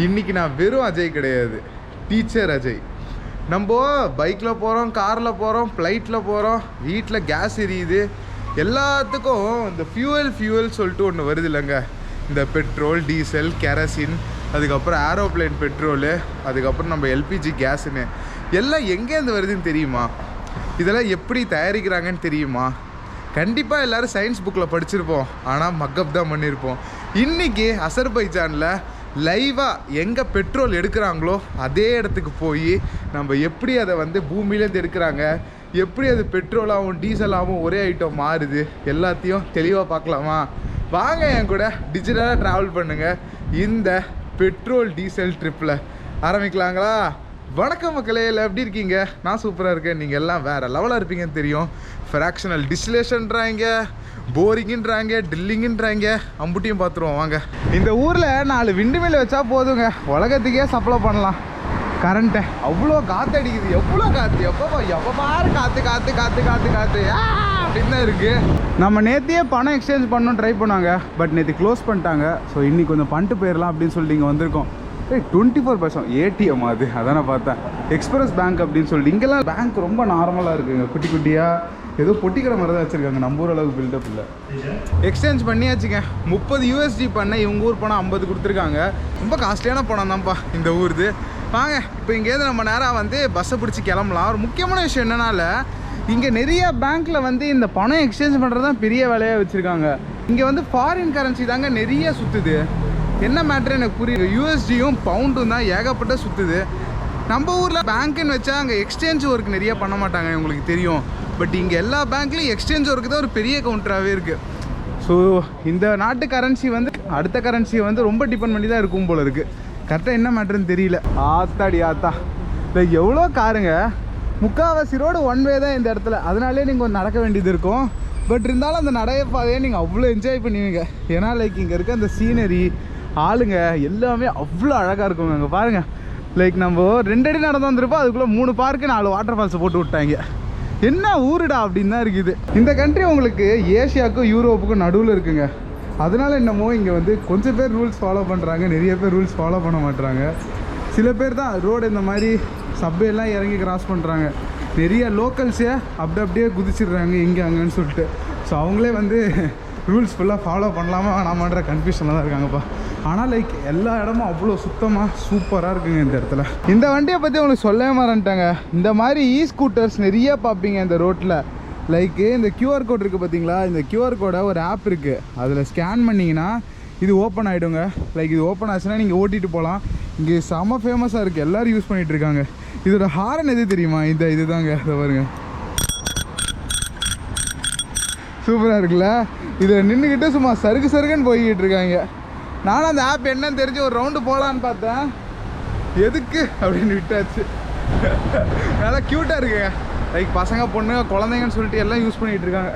இன்றைக்கி நான் வெறும் அஜய் கிடையாது, டீச்சர் அஜய். நம்ம பைக்கில் போகிறோம், காரில் போகிறோம், ஃப்ளைட்டில் போகிறோம், வீட்டில் கேஸ் எரியுது, எல்லாத்துக்கும் இந்த ஃபியூவல் சொல்லிட்டு ஒன்று வருது இல்லைங்க. இந்த பெட்ரோல், டீசல், கெரசின், அதுக்கப்புறம் ஏரோப்ளைன் பெட்ரோலு, அதுக்கப்புறம் நம்ம எல்பிஜி கேஸுன்னு எல்லாம் எங்கேருந்து வருதுன்னு தெரியுமா? இதெல்லாம் எப்படி தயாரிக்கிறாங்கன்னு தெரியுமா? கண்டிப்பாக எல்லோரும் சயின்ஸ் புக்கில் படிச்சிருப்போம், ஆனால் மக்கப் தான் பண்ணியிருப்போம். இன்றைக்கி அசர்பைஜானில் லைவாக எங்கே பெட்ரோல் எடுக்கிறாங்களோ அதே இடத்துக்கு போய் நம்ம எப்படி அதை வந்து பூமியிலேருந்து எடுக்கிறாங்க, எப்படி அது பெட்ரோலாகவும் டீசலாகவும் ஒரே ஐட்டம் மாறுது, எல்லாத்தையும் தெளிவாக பார்க்கலாமா? வாங்க என் கூட டிஜிட்டலாக ட்ராவல் பண்ணுங்கள் இந்த பெட்ரோல் டீசல் ட்ரிப்பில். ஆரம்பிக்கலாங்களா? வணக்கம் மக்களே, எல்லாம் எப்படி இருக்கீங்க? நான் சூப்பராக இருக்கேன். நீங்கள் எல்லாம் வேறு லெவலாக இருப்பீங்கன்னு தெரியும். ஃப்ராக்ஷனல் டிஸ்டிலேஷன்றாங்க, போரிங்குன்றாங்க, ட்ரில்லிங்குன்றாங்க, அம்புட்டியும் பார்த்துருவோம் வாங்க. இந்த ஊரில் 4 விண்டு மில் வச்சா போதுங்க, உலகத்துக்கே சப்ளை பண்ணலாம் கரண்ட்டை. அவ்வளோ காற்று அடிக்குது, எவ்வளோ காற்று, எப்போ பாரு காற்று காற்று காற்று காற்று காற்று அப்படின்னு தான் இருக்குது. நம்ம நேற்றையே பணம் எக்ஸ்சேஞ்ச் பண்ணணும் ட்ரை பண்ணாங்க, பட் நேற்று க்ளோஸ் பண்ணிட்டாங்க. ஸோ இன்றைக்கி கொஞ்சம் பண்ணிட்டு போயிடலாம் அப்படின்னு சொல்லிட்டு இங்கே வந்திருக்கோம். 24% ஏடிஎம் அது, அதான் நான் பார்த்தேன். எக்ஸ்பிரஸ் பேங்க் அப்படின்னு சொல்லிட்டு இங்கெல்லாம் பேங்க் ரொம்ப நார்மலாக இருக்குங்க, குட்டி குட்டியாக ஏதோ பொட்டிக்கிற மாதிரி தான் வச்சுருக்காங்க. நம்ம ஊர் அளவுக்கு பில்டப் இல்லை. எக்ஸ்சேஞ்ச் பண்ணியாச்சுங்க. 30 USD பண்ண இவங்க ஊர் பணம் 50 கொடுத்துருக்காங்க. ரொம்ப காஸ்ட்லியான பணம் தான்ப்பா இந்த ஊருது. வாங்க இப்போ இங்கேருந்து நம்ம நேராக வந்து பஸ்ஸை பிடிச்சி கிளம்பலாம். ஒரு முக்கியமான விஷயம் என்னன்னால இங்கே நிறைய பேங்க்கில் வந்து இந்த பணம் எக்ஸ்சேஞ்ச் பண்ணுறது தான் பெரிய வேலையாக வச்சுருக்காங்க. இங்கே வந்து ஃபாரின் கரன்சி தாங்க நிறைய சுற்றுது. என்ன மேட்ரு எனக்கு புரியுது, USDயும் பவுண்டும் தான் ஏகப்பட்ட சுற்றுது. நம்ம ஊரில் பேங்க்குன்னு வச்சா அங்கே எக்ஸ்சேஞ்ச் ஒர்க் நிறைய பண்ண மாட்டாங்க, உங்களுக்கு தெரியும். பட் இங்கே எல்லா பேங்க்லேயும் எக்ஸ்சேஞ்ச் ஒர்க்கு தான் ஒரு பெரிய கவுண்டராகவே இருக்குது. ஸோ இந்த நாட்டு கரன்சி வந்து அடுத்த கரன்சியை வந்து ரொம்ப டிபெண்ட் பண்ணி தான் இருக்கும் போல இருக்குது. கரெக்டாக என்ன மேட்ருன்னு தெரியல. ஆத்தாடி ஆத்தா, இல்லை எவ்வளோ காருங்க, முக்கால்வாசி ரோடு ஒன் வே தான் இந்த இடத்துல. அதனாலே நீங்கள் கொஞ்சம் நடக்க வேண்டியது இருக்கும். பட் இருந்தாலும் அந்த நடையப்பாதையே நீங்கள் அவ்வளோ என்ஜாய் பண்ணுவீங்க. ஏன்னா லைக் இங்கே இருக்க அந்த சீனரி, ஆளுங்க எல்லாமே அவ்வளோ அழகாக இருக்குங்க. அங்கே பாருங்கள், லைக் நம்ம 2 அடி நடந்து வந்திருப்போம், அதுக்குள்ளே 3 பார்க்கு 4 வாட்டர் ஃபால்ஸை போட்டு விட்டாங்க. என்ன ஊருடா அப்படின்னு தான் இருக்குது. இந்த கண்ட்ரி உங்களுக்கு ஏஷியாவுக்கும் யூரோப்புக்கும் நடுவில் இருக்குங்க. அதனால என்னமோ இங்கே வந்து கொஞ்சம் பேர் ரூல்ஸ் ஃபாலோ பண்ணுறாங்க, நிறைய பேர் ரூல்ஸ் ஃபாலோ பண்ண மாட்டுறாங்க. சில பேர் தான் ரோடு இந்த மாதிரி சப்பையெல்லாம் இறங்கி கிராஸ் பண்ணுறாங்க. நிறைய லோக்கல்ஸே அப்படியே குதிச்சிடுறாங்க இங்கே அங்கேன்னு சொல்லிட்டு. ஸோ அவங்களே வந்து ரூல்ஸ் ஃபுல்லாக ஃபாலோ பண்ணலாமா வேணாமான்ற கன்ஃபியூஷனில் தான் இருக்காங்கப்பா. ஆனால் லைக் எல்லா இடமும் அவ்வளோ சுத்தமாக சூப்பராக இருக்குங்க இந்த இடத்துல. இந்த வண்டியை பற்றி உங்களுக்கு சொல்லவே மாறேன்ட்டாங்க. இந்த மாதிரி ஸ்கூட்டர்ஸ் நிறைய பார்ப்பீங்க இந்த ரோட்டில். லைக்கு இந்த QR கோட் இருக்குது பார்த்தீங்களா, இந்த QR கோடை ஒரு ஆப் இருக்குது, அதில் ஸ்கேன் பண்ணிங்கன்னா இது ஓப்பன் ஆகிடுங்க. லைக் இது ஓப்பன் ஆச்சுன்னா நீங்கள் ஓட்டிகிட்டு போகலாம். இங்கே செம்ம ஃபேமஸாக இருக்குது, எல்லோரும் யூஸ் பண்ணிகிட்ருக்காங்க. இதோட ஹாரன் எது தெரியுமா? இதுதாங்க, இதை பாருங்க, சூப்பராக இருக்குல்ல. இதில் நின்றுக்கிட்டு சும்மா சருக்குன்னு போய்கிட்டு இருக்காங்க. நானும் அந்த ஆப் என்னன்னு தெரிஞ்சு ஒரு ரவுண்டு போகலான்னு பார்த்தேன், எதுக்கு அப்படின்னு விட்டாச்சு. நல்லா க்யூட்டாக இருக்குங்க. லைக் பசங்க பொண்ணுங்க குழந்தைங்கன்னு சொல்லிட்டு எல்லாம் யூஸ் பண்ணிகிட்டு இருக்காங்க.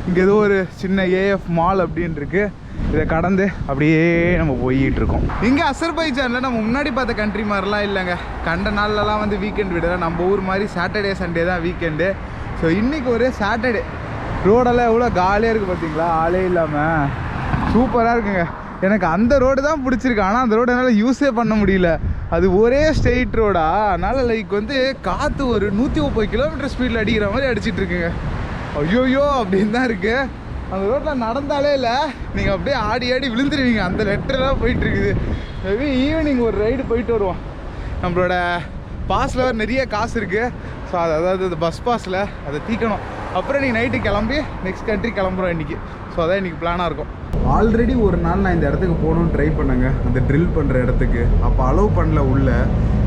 இங்கே ஏதோ ஒரு சின்ன AF மால் அப்படின்னு இருக்குது, இதை கடந்து அப்படியே நம்ம போய்கிட்டு இருக்கோம். இங்கே அசர்பைஜானில் நம்ம முன்னாடி பார்த்த கண்ட்ரி மாதிரிலாம் இல்லைங்க. கண்ட நாள்லலாம் வந்து வீக்கெண்ட் விடலாம். நம்ம ஊர் மாதிரி சாட்டர்டே சண்டே தான் வீக்கெண்டு. ஸோ இன்றைக்கி ஒரே சாட்டர்டே. ரோடெல்லாம் எவ்வளோ காலியாக இருக்குது பார்த்தீங்களா, ஆளே இல்லாமல் சூப்பராக இருக்குங்க. எனக்கு அந்த ரோடு தான் பிடிச்சிருக்கு, ஆனால் அந்த ரோடு என்னால் யூஸே பண்ண முடியல. அது ஒரே ஸ்ட்ரெயிட் ரோடா, அதனால் லைக் வந்து காற்று ஒரு 130 கிலோமீட்டர் ஸ்பீடில் அடிக்கிற மாதிரி அடிச்சிட்டு இருக்குங்க. ஐயோயோ அப்படின்னு தான் இருக்குது. அந்த ரோட்டில் நடந்தாலே இல்லை, நீங்கள் அப்படியே ஆடி விழுந்துருவீங்க. அந்த லெட்டரெலாம் போயிட்டுருக்குது. மேபி ஈவினிங் ஒரு ரைடு போயிட்டு வருவோம். நம்மளோட பாஸில் நிறைய காசு இருக்குது. ஸோ அதாவது அந்த பஸ் பாஸில் அதை தீக்கணும். அப்புறம் நீங்கள் நைட்டு கிளம்பி நெக்ஸ்ட் கண்ட்ரி கிளம்புறோம் இன்றைக்கி. ஸோ அதான் இன்றைக்கி பிளானாக இருக்கும். ஆல்ரெடி ஒரு நாள் நான் இந்த இடத்துக்கு போகணுன்னு ட்ரை பண்ணேங்க, அந்த ட்ரில் பண்ணுற இடத்துக்கு. அப்போ அலோவ் பண்ணல உள்ள,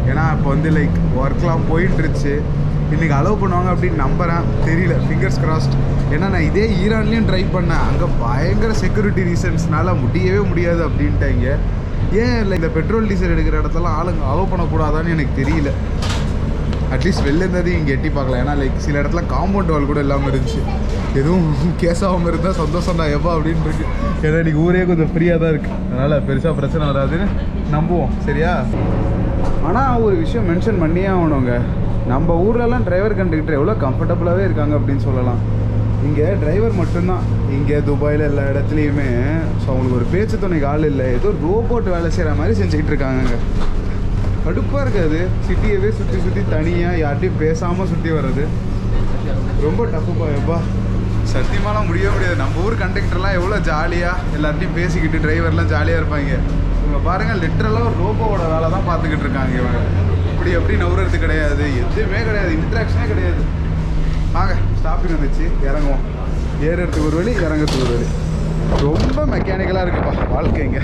ஏன்னா இப்போ வந்து லைக் ஒர்க்லாம் போயிட்டுருச்சு. இன்றைக்கி அலோவ் பண்ணுவாங்க அப்படின்னு நம்புகிறேன், தெரியல, ஃபிங்கர்ஸ் கிராஸ்ட். ஏன்னா நான் இதே ஈரான்லேயும் ட்ரை பண்ணேன், அங்கே பயங்கர செக்யூரிட்டி ரீசன்ஸ்னால முடியவே முடியாது அப்படின்ட்டாங்க. ஏன் இல்லை இந்த பெட்ரோல் டீசல் எடுக்கிற இடத்துலாம் ஆளுங்க அலோவ் பண்ணக்கூடாதான்னு எனக்கு தெரியல. அட்லீஸ்ட் வெளில இருந்தது இங்கே எட்டி பார்க்கலாம். ஏன்னா லைக் சில இடத்துல காம்பவுண்ட் வால் கூட இல்லாமல் இருந்துச்சு. எதுவும் கேஸ் ஆகாமல் இருந்தால் சந்தோஷம் தான் எப்போ அப்படின்னு இருக்கு. ஏன்னா இன்றைக்கி ஊரே கொஞ்சம் ஃப்ரீயாக தான் இருக்குது, அதனால் பெருசாக பிரச்சனை வராதுன்னு நம்புவோம். சரியா? ஆனால் ஒரு விஷயம் மென்ஷன் பண்ணியே ஆகணுங்க, நம்ம ஊர்லலாம் டிரைவர் கண்டக்டர் எவ்வளோ கம்ஃபர்டபுளாகவே இருக்காங்க அப்படின்னு சொல்லலாம். இங்கே டிரைவர் மட்டும்தான். இங்கே துபாயில் எல்லா இடத்துலையுமே. ஸோ அவங்களுக்கு ஒரு பேச்சு துணைக்கு ஆள் இல்லை. ஏதோ ரோபோட் வேலை செய்கிற மாதிரி செஞ்சுக்கிட்டு இருக்காங்க. கடுப்பாக இருக்காது. சிட்டியவே சுற்றி சுற்றி தனியாக யார்ட்டையும் பேசாமல் சுற்றி வர்றது ரொம்ப டஃப்புப்பா. எப்பா சத்தியமாலாம் முடியாது. நம்ம ஊர் கண்டக்டர்லாம் எவ்வளோ ஜாலியாக எல்லார்ட்டையும் பேசிக்கிட்டு டிரைவர்லாம் ஜாலியாக இருப்பாங்க. இவங்க பாருங்கள் லிட்ரலாக ஒரு ரோபோவோட வேலை தான் பார்த்துக்கிட்டு இருக்காங்க. இவங்க இப்படி எப்படி நவுறது கிடையாது, எதுவுமே கிடையாது, இன்ட்ராக்ஷனே கிடையாது. வாங்க ஸ்டாப்பிங் வந்துச்சு, இறங்குவோம். ஏறுறதுக்கு ஒரு வழி, இறங்குறதுக்கு ஒரு வழி. ரொம்ப மெக்கானிக்கலாக இருக்குப்பா வாழ்க்கைங்க.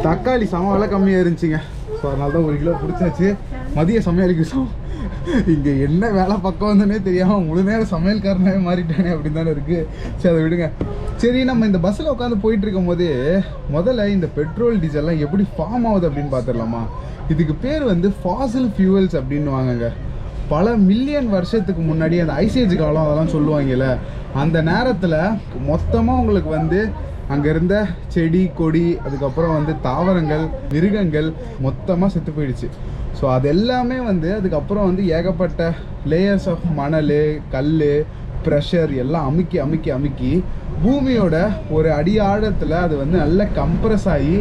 தக்காளி சம விலை கம்மியாக இருந்துச்சுங்க. ஸோ அதனால தான் 1 கிலோ பிடிச்சாச்சு. மதிய சமையலுக்கு இங்கே என்ன வேலை பக்கம் வந்தோன்னே தெரியாமல் முழு நேரம் சமையல்காரனாவே மாறிட்டானே அப்படின்னு தானே இருக்குது. சரி அதை விடுங்க. சரி, நம்ம இந்த பஸ்ஸில் உட்காந்து போயிட்டு இருக்கும் போதே முதல்ல இந்த பெட்ரோல் டீசல்லாம் எப்படி ஃபார்ம் ஆகுது அப்படின்னு பார்த்துடலாமா? இதுக்கு பேர் வந்து ஃபாசில் ஃபியூவல்ஸ் அப்படின்னு வாங்கங்க. பல மில்லியன் வருஷத்துக்கு முன்னாடி அந்த ஐசேஜ் காலம் அதெல்லாம் சொல்லுவாங்கல்ல, அந்த நேரத்தில் மொத்தமாக உங்களுக்கு வந்து அங்கே இருந்த செடி கொடி அதுக்கப்புறம் வந்து தாவரங்கள் மிருகங்கள் மொத்தமாக செத்து போயிடுச்சு. ஸோ அது எல்லாமே வந்து அதுக்கப்புறம் வந்து ஏகப்பட்ட லேயர்ஸ் ஆஃப் மணல் கல் ப்ரெஷர் எல்லாம் அமுக்கி பூமியோட ஒரு அடி ஆழத்தில் அது வந்து நல்ல கம்ப்ரஸ் ஆகி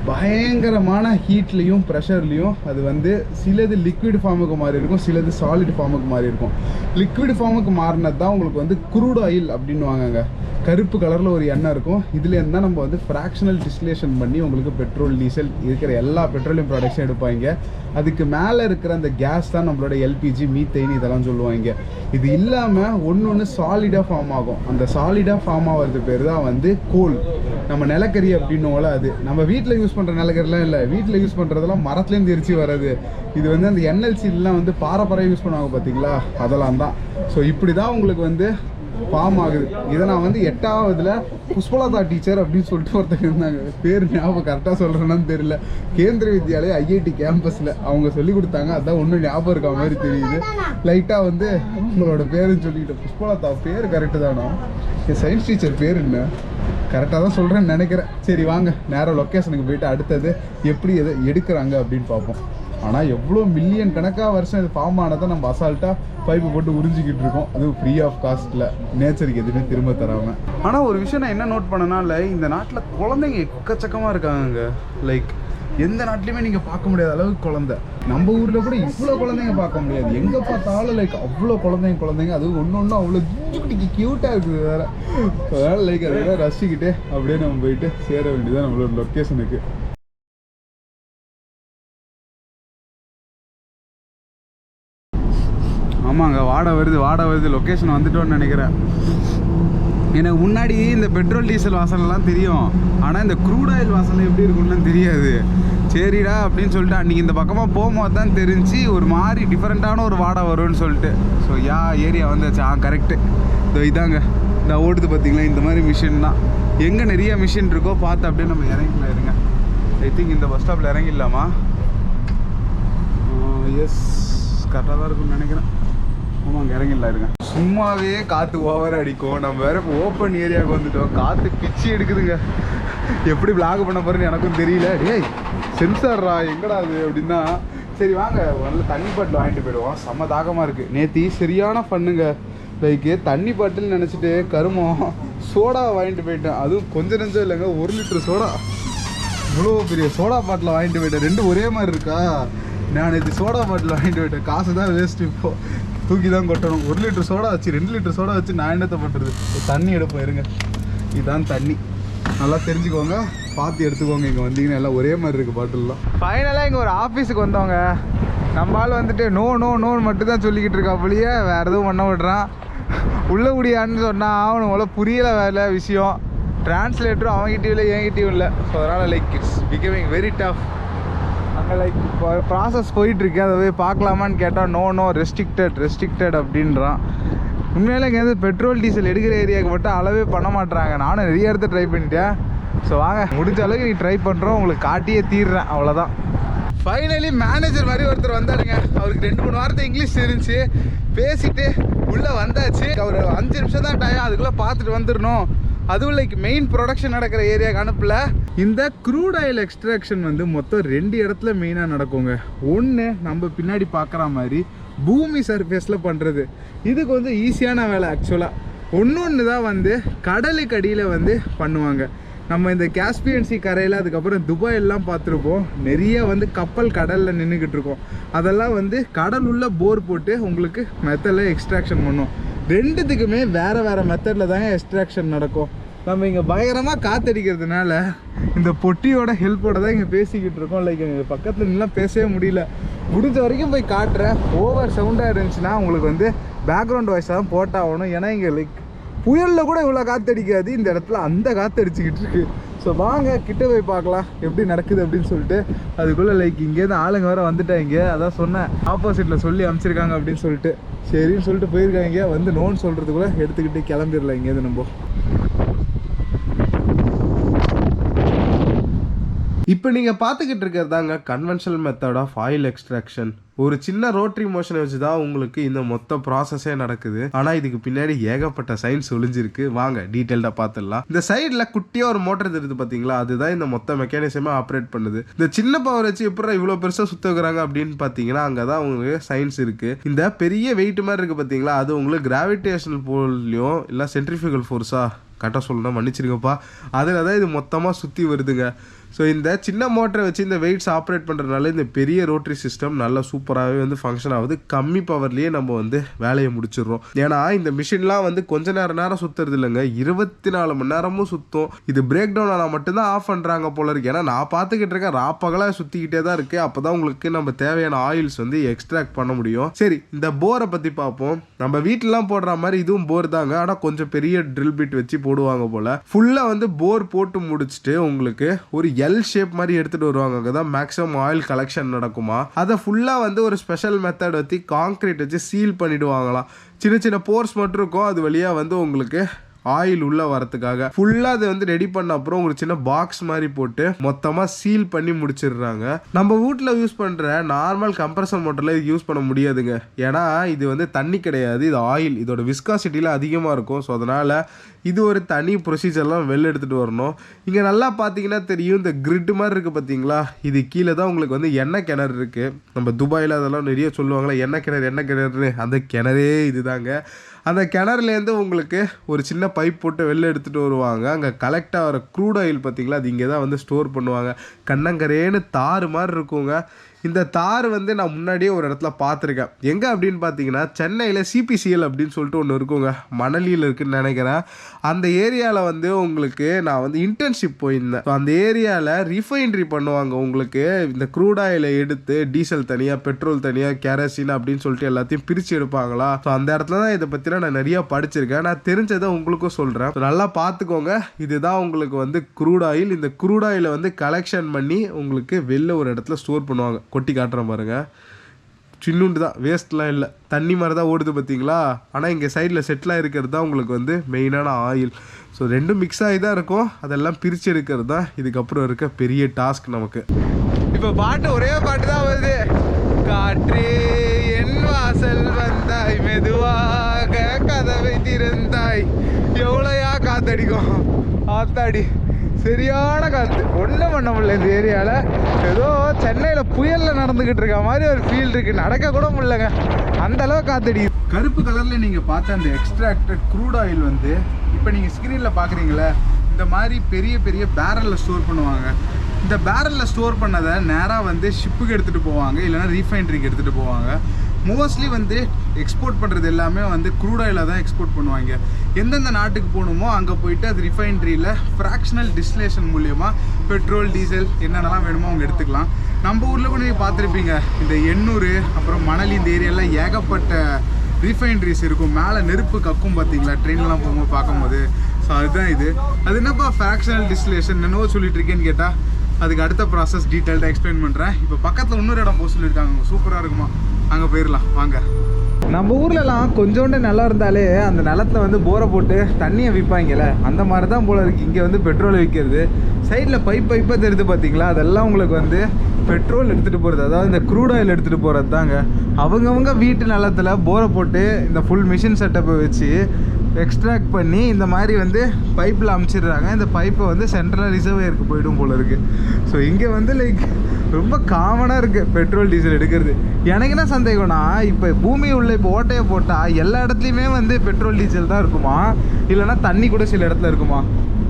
பயங்கரமான ஹீட்லேயும் ப்ரெஷர்லேயும் அது வந்து சிலது லிக்விட் ஃபார்முக்கு மாறி இருக்கும், சிலது சாலிட் ஃபார்முக்கு மாறி இருக்கும். லிக்விட் ஃபார்முக்கு மாறினது தான் உங்களுக்கு வந்து க்ரூட் ஆயில் அப்படின்னு வாங்கங்க. கருப்பு கலரில் ஒரு எண்ணெய் இருக்கும். இதுலேருந்து தான் நம்ம வந்து ஃப்ராக்ஷனல் டிஸ்டிலேஷன் பண்ணி உங்களுக்கு பெட்ரோல் டீசல் இருக்கிற எல்லா பெட்ரோலியம் ப்ராடக்ட்ஸும் எடுப்பாங்க. அதுக்கு மேலே இருக்கிற அந்த கேஸ் தான் நம்மளோட எல்பிஜி மீத்தேன் இதெல்லாம் சொல்லுவாங்க. இது இல்லாமல் ஒன்று சாலிடாக ஃபார்ம் ஆகும். அந்த சாலிடாக ஃபார்ம் ஆகிறது பேர் தான் வந்து கோல். நம்ம நிலக்கரி அப்படின்னோல அது நம்ம வீட்டில் யூஸ் பண்ணுற நிலக்கரிலாம் இல்லை. வீட்டில் யூஸ் பண்ணுறதெல்லாம் மரத்துலேருந்து எரிச்சு வர்றது. இது வந்து அந்த என்எல்சிலாம் வந்து பாறை யூஸ் பண்ணுவாங்க பார்த்தீங்களா, அதெல்லாம் தான். ஸோ இப்படி தான் உங்களுக்கு வந்து ஃபார்ம் ஆகுது. இதை நான் வந்து 8ஆவதுல புஷ்பலதா டீச்சர் அப்படின்னு சொல்லிட்டு ஒருத்தங்க இருந்தாங்க. பேர் ஞாபகம் கரெக்டாக சொல்கிறேன்னு தெரியல. கேந்திர வித்யாலயா ஐஐடி கேம்பஸில் அவங்க சொல்லி கொடுத்தாங்க. அதான் ஒன்றும் ஞாபகம் இருக்க மாதிரி தெரியுது. லைட்டாக வந்து உங்களோட பேருன்னு சொல்லிக்கிட்டு புஷ்பலதா பேர் கரெக்டு தானோ? என் சயின்ஸ் டீச்சர் பேர் என்ன கரெக்டாக தான் சொல்கிறேன்னு நினைக்கிறேன். சரி வாங்க நேராக லொக்கேஷனுக்கு போயிட்டு அடுத்தது எப்படி எதை எடுக்கிறாங்க அப்படின்னு பார்ப்போம். ஆனால் எவ்வளோ மில்லியன் கணக்காக வருஷம் இது ஃபார்ம் ஆனதை நம்ம அசால்ட்டாக பைப்பு போட்டு உறிஞ்சிக்கிட்டு இருக்கோம். அதுவும் ஃப்ரீ ஆஃப் காஸ்ட்டில், நேச்சருக்கு எதுவுமே திரும்ப தராமல். ஆனால் ஒரு விஷயம் நான் என்ன நோட் பண்ணனால, இந்த நாட்டில் குழந்தைங்க எக்கச்சக்கமாக இருக்காங்க. லைக் எந்த நாட்டிலையுமே நீங்கள் பார்க்க முடியாத அளவுக்கு குழந்தை. நம்ம ஊரில் கூட இவ்வளோ குழந்தைங்க பார்க்க முடியாது. எங்கே பார்த்தாலும் லைக் அவ்வளோ குழந்தைங்க அதுவும் ஒன்று அவ்வளோ க்யூட்டாக இருக்குது வேறு. அதனால் லைக் அதெல்லாம் ரசிக்கிட்டே அப்படியே நம்ம போயிட்டு சேர வேண்டியதான் நம்மளோட லொக்கேஷனுக்கு. ஆமாங்க, வாடை வருது. லொக்கேஷன் வந்துட்டோன்னு நினைக்கிறேன். எனக்கு முன்னாடி இந்த பெட்ரோல் டீசல் வாசனைலாம் தெரியும். ஆனால் இந்த க்ரூட் ஆயில் வாசனை எப்படி இருக்குன்னு தெரியாது. சரிடா அப்படின்னு சொல்லிட்டு அன்றைக்கி இந்த பக்கமாக போகும்போது தான் தெரிஞ்சு ஒரு மாதிரி டிஃப்ரெண்ட்டான ஒரு வாடை வரும்னு சொல்லிட்டு. ஸோ ஏரியா வந்துச்சு. கரெக்டு. இதாங்க இந்த ஓடுது பார்த்தீங்களா, இந்த மாதிரி மிஷின் தான். எங்கே நிறைய மிஷின் இருக்கோ பார்த்து அப்படியே நம்ம இறங்கிக்கலாம். இருங்க, ஐ திங்க் இந்த பஸ் ஸ்டாப்பில் இறங்கிடலாமா? எஸ், கரெக்டாக தான் இருக்குன்னு நினைக்கிறேன். ஆமாங்க, இறங்கிடலாம். இருங்க. சும்மாவே காற்று ஓவர் அடிக்கும். நம்ம வேறு இப்போ ஓப்பன் ஏரியாவுக்கு வந்துட்டோம். காற்று பிச்சு எடுக்குதுங்க. எப்படி விளாக் பண்ண போகிறேன்னு எனக்கும் தெரியல. டேய் சென்சார்ரா எங்கடா அது அப்படின்னா. சரி வாங்க நல்ல தண்ணி பாட்டில் வாங்கிட்டு போயிடுவோம். செம்ம தாகமாக இருக்குது. நேற்று சரியான பண்ணுங்க. லைக்கு தண்ணி பாட்டில் நினச்சிட்டு கருமம் சோடா வாங்கிட்டு போயிட்டேன். அதுவும் கொஞ்சம் நெஞ்சம் இல்லைங்க, 1 லிட்டர் சோடா. இவ்வளோ பெரிய சோடா பாட்டில் வாங்கிட்டு போயிட்டேன். 2 ஒரே மாதிரி இருக்கா. நான் இது சோடா பாட்டில் வாங்கிட்டு போயிட்டேன். காசு தான் வேஸ்ட்டு. இப்போது தூக்கி தான் கொட்டணும். 1 லிட்டர் சோடா வச்சு 2 லிட்டர் சோடா வச்சு நான் என்னத்தை பண்ணுறது? தண்ணி எடுப்போம். இருங்க, இதுதான் தண்ணி. நல்லா தெரிஞ்சுக்கோங்க, பார்த்து எடுத்துக்கோங்க. இங்கே வந்தீங்கன்னா எல்லாம் ஒரே மாதிரி இருக்குது பாட்டில்லாம். ஃபைனலாக இங்கே ஒரு ஆஃபீஸுக்கு வந்தவங்க. நம்மளால் வந்துட்டு நோன்னு மட்டும் தான் சொல்லிக்கிட்டு இருக்கா அப்படியே, வேறு எதுவும் பண்ண விடுறான். உள்ள முடியான்னு சொன்னால் அவனுங்கள புரியலை வேலை விஷயம். டிரான்ஸ்லேட்டரும் அவங்ககிட்டயும் இல்லை என்கிட்டயும் இல்லை. ஸோ அதனால் like it's becoming very tough. அங்கே லைக் ப்ராசஸ் போயிட்டுருக்கு. அதை போய் பார்க்கலாமான்னு கேட்டால் நோ ரெஸ்ட்ரிக்டட் அப்படின்றான். உண்மையிலே இங்கேருந்து பெட்ரோல் டீசல் எடுக்கிற ஏரியாவுக்கு மட்டும் அளவே பண்ண மாட்டுறாங்க. நானும் நிறைய இடத்த ட்ரை பண்ணிட்டேன். ஸோ வாங்க முடிஞ்ச அளவுக்கு நீ ட்ரை பண்ணுறோம், உங்களுக்கு காட்டியே தீர்றேன். அவ்வளோதான். ஃபைனலி மேனேஜர் மாதிரி ஒருத்தர் வந்தாருங்க. அவருக்கு 2-3 வார்த்தை இங்கிலீஷ் தெரிஞ்சு பேசிட்டு உள்ளே வந்தாச்சு. அவர் 5 நிமிஷம் தான் டைம், அதுக்குள்ளே பார்த்துட்டு வந்துடணும். அதுவும் லைக் மெயின் ப்ரொடக்ஷன் நடக்கிற ஏரியாவுக்கு அனுப்பல. இந்த க்ரூட் ஆயில் எக்ஸ்ட்ராக்ஷன் வந்து மொத்தம் 2 இடத்துல மெயினாக நடக்குங்க. ஒன்று நம்ம பின்னாடி பார்க்குற மாதிரி பூமி சர்ஃபேஸில் பண்ணுறது. இதுக்கு வந்து ஈஸியான வேலை ஆக்சுவலாக. ஒன்று தான் வந்து கடலுக்கு அடியில் வந்து பண்ணுவாங்க. நம்ம இந்த காஸ்பியன் சி கரையில் அதுக்கப்புறம் துபாயெல்லாம் பார்த்துருப்போம், நிறைய வந்து கப்பல் கடலில் நின்றுக்கிட்டு இருக்கோம். அதெல்லாம் வந்து கடல் உள்ள போர் போட்டு உங்களுக்கு மெத்தடில் எக்ஸ்ட்ராக்ஷன் பண்ணும். ரெண்டுத்துக்குமே வேறு மெத்தடில் தாங்க எக்ஸ்ட்ராக்ஷன் நடக்கும். நம்ம இங்கே பயங்கரமாக காற்றடிக்கிறதுனால இந்த பொட்டியோட ஹெல்ப்போட தான் இங்கே பேசிக்கிட்டு இருக்கோம். லைக் எங்கள் பக்கத்தில் நின்றுலாம் பேசவே முடியல. முடிஞ்ச வரைக்கும் போய் காட்டுறேன். ஓவர் சவுண்டாக இருந்துச்சுன்னா உங்களுக்கு வந்து பேக்ரவுண்ட் வாய்ஸ் தான் போட்டாகணும். ஏன்னா இங்கே லைக் புயலில் கூட இவ்வளோ காற்றடிக்காது, இந்த இடத்துல அந்த காற்றடிச்சிக்கிட்டு இருக்கு. ஸோ வாங்க கிட்ட போய் பார்க்கலாம் எப்படி நடக்குது அப்படின்னு சொல்லிட்டு. அதுக்குள்ளே லைக் இங்கேருந்து ஆளுங்க வேறு வந்துட்டாங்க. அதான் சொன்னேன், ஆப்போசிட்டில் சொல்லி அனுப்பிச்சிருக்காங்க அப்படின்னு சொல்லிட்டு. சரின்னு சொல்லிட்டு போயிருக்காங்க. வந்து நோன்னு சொல்கிறதுக்குள்ளே எடுத்துக்கிட்டு கிளம்பிடலாம் இங்கேருந்து நம்ம. இப்போ நீங்கள் பார்த்துக்கிட்டு இருக்கிறதாங்க conventional method of oil extraction. ஒரு சின்ன ரோட்டரி மோஷனை வச்சு தான் உங்களுக்கு இந்த மொத்த ப்ராசஸே நடக்குது. ஆனால் இதுக்கு பின்னாடி ஏகப்பட்ட சயின்ஸ் ஒளிஞ்சிருக்கு. வாங்க டீட்டெயில்டாக பார்த்துடலாம். இந்த சைடில் குட்டியாக ஒரு மோட்டர் தெரியுது பார்த்தீங்களா, அதுதான் இந்த மொத்த மெக்கானிசமே ஆப்ரேட் பண்ணுது. இந்த சின்ன பவர் வச்சு எப்படி இவ்வளோ பெருசாக சுத்த வைக்கிறாங்க அப்படின்னு பார்த்தீங்கன்னா, அங்கே தான் உங்களுக்கு சயின்ஸ் இருக்குது. இந்த பெரிய வெயிட் மாதிரி இருக்குது பார்த்தீங்களா, அது உங்களுக்கு கிராவிடேஷனல் போல்லையும் இல்லை சென்ட்ரிஃபியூகல் ஃபோர்ஸாக கரெக்டாக சொல்லணும், மன்னிச்சிருங்கப்பா, அதில் தான் இது மொத்தமாக சுற்றி வருதுங்க. ஸோ இந்த சின்ன மோட்டரை வச்சு இந்த வெயிட்ஸ் ஆப்ரேட் பண்ணுறதுனால இந்த பெரிய ரோட்டரி சிஸ்டம் நல்லா சூப்பராகவே வந்து ஃபங்க்ஷன் ஆகுது. கம்மி பவர்லேயே நம்ம வந்து வேலையை முடிச்சிடுறோம். ஏன்னா இந்த மிஷின்லாம் வந்து கொஞ்ச நேரம் சுற்றுறது இல்லைங்க, 24 மணி நேரமும் சுற்றும். இது பிரேக் டவுன் ஆனால் மட்டும்தான் ஆஃப் பண்ணுறாங்க போல இருக்கு. ஏன்னா நான் பார்த்துக்கிட்டு இருக்கேன், ராப்பகலாக சுற்றிக்கிட்டே தான் இருக்குது. அப்போ தான் உங்களுக்கு நம்ம தேவையான ஆயில்ஸ் வந்து எக்ஸ்ட்ராக்ட் பண்ண முடியும். சரி, இந்த போரை பற்றி பார்ப்போம். நம்ம வீட்டிலலாம் போடுற மாதிரி இதுவும் போர் தாங்க, ஆனால் கொஞ்சம் பெரிய ட்ரில் பிட் வச்சு போடுவாங்க போல். ஃபுல்லாக வந்து போர் போட்டு முடிச்சுட்டு உங்களுக்கு ஒரு எல் ஷேப் மாதிரி எடுத்துட்டு வருவாங்க. அங்கதான் மேக்ஸிமம் ஆயில் கலெக்ஷன் நடக்குமா. அதை ஃபுல்லா வந்து ஒரு ஸ்பெஷல் மெத்தட் வச்சு கான்கிரீட் வச்சு சீல் பண்ணிடுவாங்களாம். சின்ன சின்ன போர்ஸ் மட்டும் இருக்கும், அது வழியா வந்து உங்களுக்கு ஆயில் உள்ள வரதுக்காக ஃபுல்லா அதை வந்து ரெடி பண்ண அப்புறம் ஒரு சின்ன பாக்ஸ் மாதிரி போட்டு மொத்தமா சீல் பண்ணி முடிச்சிடுறாங்க. நம்ம வீட்டில் யூஸ் பண்ற நார்மல் கம்ப்ரஸர் மோட்டர்ல இது யூஸ் பண்ண முடியாதுங்க. ஏன்னா இது வந்து தண்ணி கிடையாது, இது ஆயில். இதோட விஸ்காசிட்டியில் அதிகமாக இருக்கும். ஸோ அதனால இது ஒரு தனி ப்ரொசீஜர்லாம் வெளில எடுத்துகிட்டு வரணும். இங்கே நல்லா பார்த்தீங்கன்னா தெரியும், இந்த கிரிட் மாதிரி இருக்குது பார்த்தீங்களா, இது கீழே தான் உங்களுக்கு வந்து எண்ணெய் கிணறு இருக்குது. நம்ம துபாயில் அதெல்லாம் நிறைய சொல்லுவாங்களா, எண்ணெய் கிணறுன்னு, அந்த கிணறே இது தாங்க. அந்த கிணறுலேருந்து உங்களுக்கு ஒரு சின்ன பைப் போட்டு வெளில எடுத்துகிட்டு வருவாங்க. அங்கே கலெக்ட் ஆகிற க்ரூட் ஆயில் பார்த்தீங்களா, அது இங்கே தான் வந்து ஸ்டோர் பண்ணுவாங்க. கண்ணங்கரேன்னு தாறு மாதிரி இருக்குங்க. இந்த தார் வந்து நான் முன்னாடியே ஒரு இடத்துல பார்த்துருக்கேன். எங்கே அப்படின்னு பார்த்தீங்கன்னா, சென்னையில் சிபிசிஎல் அப்படின்னு சொல்லிட்டு ஒன்று இருக்குங்க, மணலியில் இருக்குதுன்னு நினைக்கிறேன். அந்த ஏரியாவில் வந்து உங்களுக்கு நான் வந்து இன்டர்ன்ஷிப் போயிருந்தேன். ஸோ அந்த ஏரியாவில் ரிஃபைனரி பண்ணுவாங்க. உங்களுக்கு இந்த க்ரூட் ஆயிலை எடுத்து டீசல் தனியாக, பெட்ரோல் தனியாக, கேரசின் அப்படின்னு சொல்லிட்டு எல்லாத்தையும் பிரித்து எடுப்பாங்களா. ஸோ அந்த இடத்துல தான் இதை பற்றிலாம் நான் நிறையா படிச்சிருக்கேன். நான் தெரிஞ்சதை உங்களுக்கும் சொல்கிறேன், நல்லா பார்த்துக்கோங்க. இதுதான் உங்களுக்கு வந்து க்ரூட் ஆயில். இந்த க்ரூட் ஆயிலை வந்து கலெக்ஷன் பண்ணி உங்களுக்கு வெளில ஒரு இடத்துல ஸ்டோர் பண்ணுவாங்க. கொட்டி காட்டுற பாருங்க, சின்னுண்டு தான், வேஸ்ட்லாம் இல்லை, தண்ணி மாதிரி தான் ஓடுது பார்த்தீங்களா. ஆனால் இங்கே சைடில் செட்டிலாக இருக்கிறது தான் உங்களுக்கு வந்து மெயினான ஆயில். ஸோ ரெண்டும் மிக்ஸ் ஆகி தான் இருக்கும். அதெல்லாம் பிரித்து எடுக்கிறது தான் இதுக்கப்புறம் இருக்க பெரிய டாஸ்க் நமக்கு. இப்போ பாட்டு ஒரே பாட்டு தான் வருது. காற்றே என் வாசல் வந்தாய், மெதுவாக கதவை திறந்தாய். எவ்வளோயா காத்தடிக்கும், ஆத்தாடி சரியான காற்று. ஒன்றும் பண்ண முடியல. இந்த ஏரியாவில் ஏதோ சென்னையில் புயலில் நடந்துக்கிட்டு இருக்க மாதிரி ஒரு ஃபீல் இருக்குது. நடக்க கூட முடியலங்க, அந்தளவு காற்றடி. கருப்பு கலரில் நீங்கள் பார்த்த அந்த எக்ஸ்ட்ராக்டட் க்ரூட் ஆயில் வந்து இப்போ நீங்கள் ஸ்க்ரீனில் பார்க்குறீங்களே, இந்த மாதிரி பெரிய பெரிய பேரலில் ஸ்டோர் பண்ணுவாங்க. இந்த பேரலில் ஸ்டோர் பண்ணதை நேராக வந்து ஷிப்புக்கு எடுத்துகிட்டு போவாங்க, இல்லைனா ரீஃபைனரிக்கு எடுத்துகிட்டு போவாங்க. மோஸ்ட்லி வந்து எக்ஸ்போர்ட் பண்ணுறது எல்லாமே வந்து க்ரூட் ஆயிலை தான் எக்ஸ்போர்ட் பண்ணுவாங்க. எந்தெந்த நாட்டுக்கு போகணுமோ அங்கே போயிட்டு அது ரிஃபைனரியில் ஃப்ராக்ஷனல் டிஸ்டிலேஷன் மூலியமாக பெட்ரோல், டீசல் என்னென்னலாம் வேணுமோ அவங்க எடுத்துக்கலாம். நம்ம ஊரில் கூட நீங்கள் பார்த்துருப்பீங்க, இந்த எண்ணூர் அப்புறம் மணலி இந்த ஏரியாவில் ஏகப்பட்ட ரீஃபைனரிஸ் இருக்கும். மேலே நெருப்பு கக்கும் பார்த்தீங்களா, ட்ரெயின்லாம் போகும்போது பார்க்கும்போது. ஸோ அதுதான் இது. அது என்னப்பா ஃப்ராக்ஷனல் டிஸ்டிலேஷன் என்னவோ சொல்லிட்டு இருக்கேன்னு கேட்டால், அதுக்கு அடுத்த ப்ராசஸ் டீட்டெயில்டாக எக்ஸ்பிளைன் பண்ணுறேன். இப்போ பக்கத்தில் இன்னொரு இடம் போக சொல்லியிருக்காங்க, சூப்பராக இருக்குமா, அங்கே போயிடலாம் வாங்க. நம்ம ஊர்லலாம் கொஞ்சோண்டு நிலம் இருந்தாலே அந்த நிலத்தில் வந்து போரை போட்டு தண்ணியை விற்பாங்கல்ல, அந்த மாதிரி தான் போல இருக்குது இங்கே வந்து பெட்ரோல் விற்கிறது. சைடில் பைப்பாக தெரியுது பார்த்தீங்களா, அதெல்லாம் உங்களுக்கு வந்து பெட்ரோல் எடுத்துகிட்டு போகிறது, அதாவது இந்த க்ரூட் ஆயில் எடுத்துகிட்டு போகிறது தாங்க. அவங்கவுங்க வீட்டு நிலத்தில் போரை போட்டு இந்த ஃபுல் மிஷின் செட்டப்பை வச்சு எக்ஸ்ட்ராக்ட் பண்ணி இந்த மாதிரி வந்து பைப்பில் அமுச்சிடுறாங்க. இந்த பைப்பை வந்து சென்ட்ரல் ரிசர்வேருக்கு போய்டும் போல இருக்குது. ஸோ இங்கே வந்து லைக் ரொம்ப காமனாக இருக்குது பெட்ரோல் டீசல் எடுக்கிறது. எனக்கு என்ன சந்தேகம்னா, இப்போ பூமி உள்ள இப்போ ஓட்டையை போட்டால் எல்லா இடத்துலையுமே வந்து பெட்ரோல் டீசல் தான் இருக்குமா, இல்லைனா தண்ணி கூட சில இடத்துல இருக்குமா?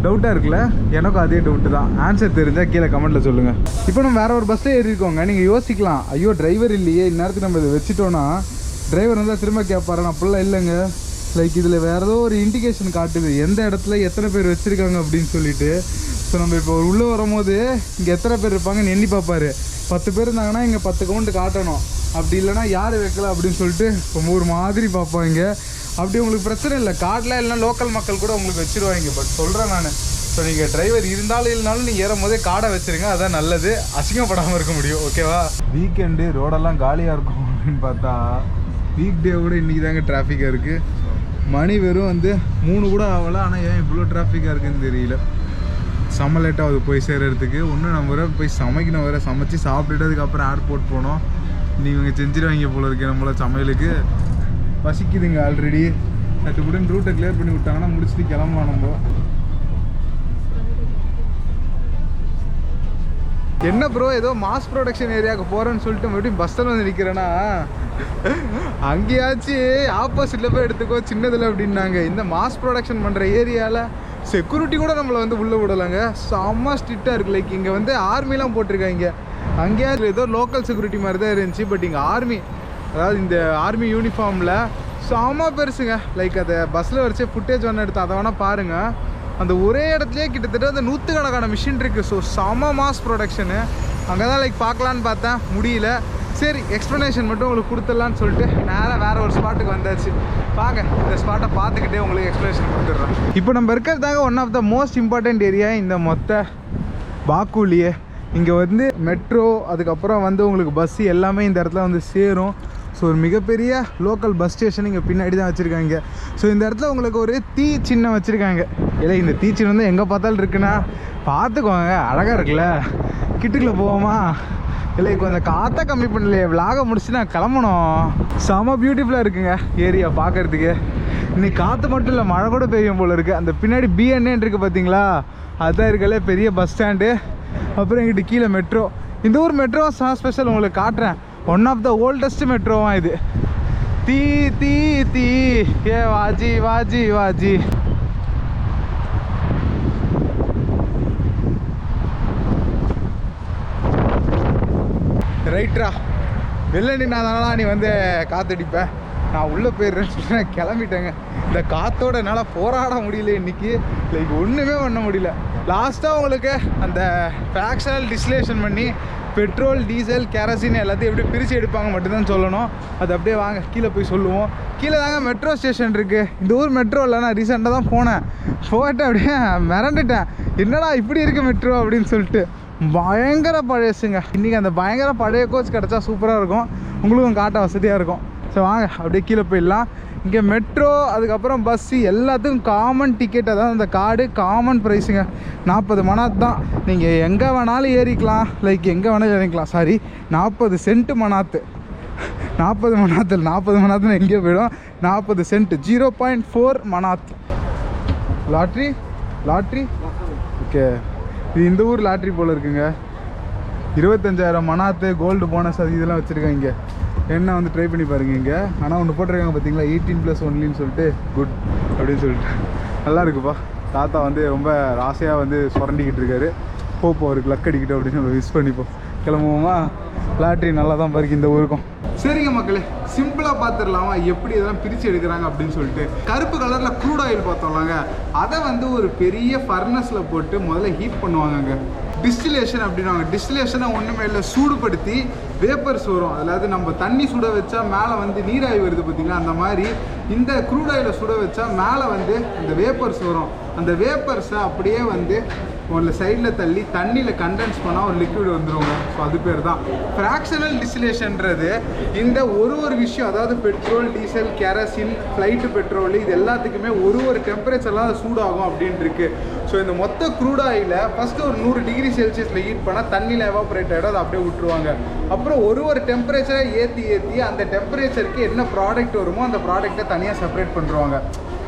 டவுட்டாக இருக்குல்ல? எனக்கும் அதே டவுட்டு தான். ஆன்சர் தெரிஞ்சால் கீழே கமெண்ட்டில் சொல்லுங்கள். இப்போ நம்ம வேறு ஒரு பஸ்ஸில் ஏறிஇருக்கோங்க. நீங்கள் யோசிக்கலாம், ஐயோ டிரைவர் இல்லையே, இந்நேரத்துக்கு நம்ம இதை வச்சுட்டோன்னா டிரைவர் வந்தால் திரும்ப கேட்பாரு. நான் அப்படிலாம் இல்லைங்க. லைக் இதில் வேறு ஏதோ ஒரு இண்டிகேஷன் காட்டுது எந்த இடத்துல எத்தனை பேர் வச்சுருக்காங்க அப்படின்னு சொல்லிட்டு. ஸோ நம்ம இப்போ உள்ளே வரும்போது இங்கே எத்தனை பேர் இருப்பாங்கன்னு எண்ணி பார்ப்பாரு. 10 பேர் இருந்தாங்கன்னா இங்கே 10 கவுண்ட் காட்டணும். அப்படி இல்லைனா யார் வைக்கல அப்படின்னு சொல்லிட்டு ரொம்ப ஒரு மாதிரி பார்ப்பாங்க. அப்படி உங்களுக்கு பிரச்சனை இல்லை, காட்டில் இல்லைனா லோக்கல் மக்கள் கூட உங்களுக்கு வச்சுருவாங்க. பட் சொல்கிறேன் நான், ஸோ நீங்கள் டிரைவர் இருந்தாலும் இல்லைனாலும் நீங்கள் ஏறும் போதே காடை வச்சுருங்க, அதான் நல்லது. அசிங்கப்படாமல் இருக்க முடியும். ஓகேவா? வீக்கெண்டு ரோடெல்லாம் காலியாக இருக்கும் அப்படின்னு பார்த்தா வீக் டே கூட இன்றைக்கி தாங்க டிராஃபிக்காக இருக்குது. மணி வெறும் வந்து 3 கூட ஆகலை. ஆனால் ஏன் இவ்வளோ டிராஃபிக்காக இருக்குதுன்னு தெரியல. செம்ம லேட்டாக அது போய் சேர்கிறதுக்கு. ஒன்றும் நம்ம வேறு போய் சமைக்கணும், வேறு சமைச்சு சாப்பிட்டுட்டு அதுக்கப்புறம் ஏர்போர்ட் போனோம். இன்றைக்கி இவங்க செஞ்சிருவாங்க போல இருக்கு நம்மள சமையலுக்கு. பசிக்குதுங்க ஆல்ரெடி. அதுக்குடன் ரூட்டை கிளியர் பண்ணி விட்டாங்கன்னா முடிச்சுட்டு கிளம்பலாம் நம்ம. என்ன ப்ரோ ஏதோ மாஸ் ப்ரொடக்ஷன் ஏரியாவுக்கு போகிறேன்னு சொல்லிட்டு மறுபடியும் பஸ்ஸில் வந்து நிற்கிறேன்னா, அங்கேயாச்சும் ஆப்போசிட்டில் போய் எடுத்துக்கோ சின்னதில் அப்படின்னாங்க. இந்த மாஸ் ப்ரொடக்ஷன் பண்ணுற ஏரியாவில் செக்யூரிட்டி கூட நம்மளை வந்து உள்ளே விடலைங்க. செம்ம ஸ்ட்ரிக்டாக இருக்குது. லைக் இங்கே வந்து ஆர்மிலாம் போட்டிருக்காங்க. அங்கேயாச்சும் ஏதோ லோக்கல் செக்யூரிட்டி மாதிரி தான் இருந்துச்சு. பட் இங்கே ஆர்மி, அதாவது இந்த ஆர்மி யூனிஃபார்மில் செம்ம பெருசுங்க. லைக் அதை பஸ்ஸில் வச்சு ஃபுட்டேஜ் ஒன்று எடுத்து அதை வேணால் பாருங்கள். அந்த ஒரே இடத்துலையே கிட்டத்தட்ட அந்த 100கணக்கான மிஷின் இருக்குது. ஸோ செம்ம மாஸ் ப்ரொடக்ஷனு. அங்கே தான் லைக் பார்க்கலான்னு பார்த்தேன், முடியல. சரி எக்ஸ்ப்ளனேஷன் மட்டும் உங்களுக்கு கொடுத்துடலான்னு சொல்லிட்டு நேராக வேறு ஒரு ஸ்பாட்டுக்கு வந்தாச்சு. வாங்க இந்த ஸ்பாட்டை பார்த்துக்கிட்டே உங்களுக்கு எக்ஸ்ப்ளனேஷன் கொடுத்துட்றேன். இப்போ நம்ம இருக்கிறதாங்க one of the most important area இந்த மொத்த பாக்குலியே. இங்கே வந்து மெட்ரோ, அதுக்கப்புறம் வந்து உங்களுக்கு பஸ்ஸு எல்லாமே இந்த இடத்துல வந்து சேரும். ஸோ ஒரு மிகப்பெரிய லோக்கல் பஸ் ஸ்டேஷன் இங்கே பின்னாடி தான் வச்சுருக்காங்க. ஸோ இந்த இடத்துல உங்களுக்கு ஒரு தீ சின்னம் வச்சுருக்காங்க. இல்லை இந்த தீ சின்னம் வந்து எங்கே பார்த்தாலும் இருக்குன்னா பார்த்துக்கோங்க, அழகாக இருக்குல்ல. கிட்டுக்குள்ளே போவோமா? இல்லை கொஞ்சம் காற்றை கம்மி பண்ணலையே, விலாக முடிச்சு நான் கிளம்பணும். செம பியூட்டிஃபுல்லாக இருக்குங்க ஏரியா பார்க்குறதுக்கு. இன்னைக்கு காற்று மட்டும் இல்லை, மழை கூட பெய்யும் போல் இருக்குது. அந்த பின்னாடி பிஎன்ஏ இருக்குது பார்த்தீங்களா, அதுதான் இருக்கல பெரிய பஸ் ஸ்டாண்டு. அப்புறம் எங்கிட்ட கீழே மெட்ரோ. இந்த ஊர் மெட்ரோ ஸ்பெஷல் உங்களுக்கு காட்டுறேன். ஒன் ஆஃப் த ஓல்டஸ்ட் மெட்ரோவாக இது. தீ தீ தீ ஏ வாஜி வாஜி வாஜி. ரைட்ரா, வெளில நின்னாதானா நீ வந்து காற்றடிப்பேன், நான் உள்ளே போயிடுறேன்னு சொல்லிட்டு நான் கிளம்பிட்டேங்க. இந்த காற்றோட என்னால் போராட முடியல இன்றைக்கி. லைக் ஒன்றுமே பண்ண முடியல. லாஸ்ட்டாக உங்களுக்கு அந்த ஃப்ராக்ஷனல் டிஸ்லேஷன் பண்ணி பெட்ரோல், டீசல், கேரசின் எல்லாத்தையும் எப்படி பிரித்து எடுப்பாங்க மட்டும்தான் சொல்லணும். அது அப்படியே வாங்க கீழே போய் சொல்லுவோம். கீழே தாங்க மெட்ரோ ஸ்டேஷன் இருக்குது. இந்த ஊர் மெட்ரோ இல்லை, நான் ரீசெண்டாக தான் போனேன். போயிட்டு அப்படியே மிரண்டுட்டேன், என்னடா இப்படி இருக்குது மெட்ரோ அப்படின்னு சொல்லிட்டு. பயங்கர பழையசுங்க. இன்றைக்கி அந்த பயங்கர பழைய கோச் கிடச்சா சூப்பராக இருக்கும், உங்களுக்கும் காட்ட வசதியாக இருக்கும். ஸோ வாங்க அப்படியே கீழே போயிடலாம். இங்கே மெட்ரோ, அதுக்கப்புறம் பஸ்ஸு எல்லாத்துக்கும் காமன் டிக்கெட், அதாவது அந்த கார்டு காமன் ப்ரைஸுங்க. 40 மணாத் தான். நீங்கள் எங்கே வேணாலும் ஏறிக்கலாம், லைக் எங்கே வேணாலும் ஏறிக்கலாம். Sorry, 40 send மணாத்து. 40 மணாத்தில் 40 மணாத்துன்னு எங்கேயோ போயிடும். 40 சென்ட் 0.4 மணாத். லாட்ரி லாட்ரி ஓகே, இது இந்த ஊர் லாட்ரி போல் இருக்குங்க. 25,000 மணாத்து, கோல்டு போனஸ், அது இதெல்லாம் வச்சுருக்காங்க. என்ன வந்து ட்ரை பண்ணி பாருங்க இங்கே. ஆனால் ஒன்று போட்டிருக்காங்க பார்த்தீங்களா, 18+ ஒன்லின்னு சொல்லிட்டு. குட் அப்படின்னு சொல்லிட்டு நல்லா இருக்குப்பா. தாத்தா வந்து ரொம்ப ஆசையாக வந்து சுரண்டிக்கிட்டு இருக்காரு. போப்போ அவருக்கு லக் அடிக்கிட்டோம் அப்படின்னு நம்ம விஷ் பண்ணிப்போம். கிளம்புவோமா? லாட்ரி நல்லா தான் பாருக்கு இந்த ஊருக்கும். சரிங்க மக்களே, சிம்பிளாக பார்த்துடலாமா எப்படி இதெல்லாம் பிரித்து எடுக்கிறாங்க அப்படின்னு சொல்லிட்டு. கருப்பு கலரில் க்ரூட் ஆயில் பார்த்தோம்லாங்க, அதை வந்து ஒரு பெரிய ஃபர்னஸில் போட்டு முதல்ல ஹீட் பண்ணுவாங்க. டிஸ்டிலேஷன் அப்படின்னாங்க. டிஸ்டிலேஷனை ஒன்றுமே இல்லை, சூடுபடுத்தி வேப்பர்ஸ் வரும். அதாவது நம்ம தண்ணி சுட வச்சா மேலே வந்து நீராவி வருது பார்த்தீங்களா, அந்த மாதிரி இந்த க்ரூட் ஆயிலை சுட வச்சா மேலே வந்து இந்த வேப்பர்ஸ் வரும். அந்த வேப்பர்ஸை அப்படியே வந்து ஒரு சைடில் தள்ளி தண்ணியில் கண்டென்ஸ் பண்ணால் ஒரு லிக்விட் வந்துடுவாங்க. ஸோ அது பேர் தான் ஃப்ராக்ஷனல் டிஸ்டிலேஷன்றது. இந்த ஒரு விஷயம், அதாவது பெட்ரோல், டீசல், கேரசின், ஃப்ளைட்டு பெட்ரோல், இது எல்லாத்துக்குமே ஒரு டெம்பரேச்சர்லாம் அது சூடாகும் அப்படின்ட்டு இருக்கு. ஸோ இந்த மொத்த க்ரூட் ஆயிலை ஃபஸ்ட்டு ஒரு 100 டிகிரி செல்சியஸில் ஹீட் பண்ணால் தண்ணியில் எவாப்ரேட் ஆகிடும், அதை அப்படியே விட்டுருவாங்க. அப்புறம் ஒரு டெம்பரேச்சரை ஏற்றி அந்த டெம்பரேச்சருக்கு என்ன ப்ராடக்ட் வருமோ அந்த ப்ராடக்ட்டை தனியாக செப்பரேட் பண்ணுறாங்க.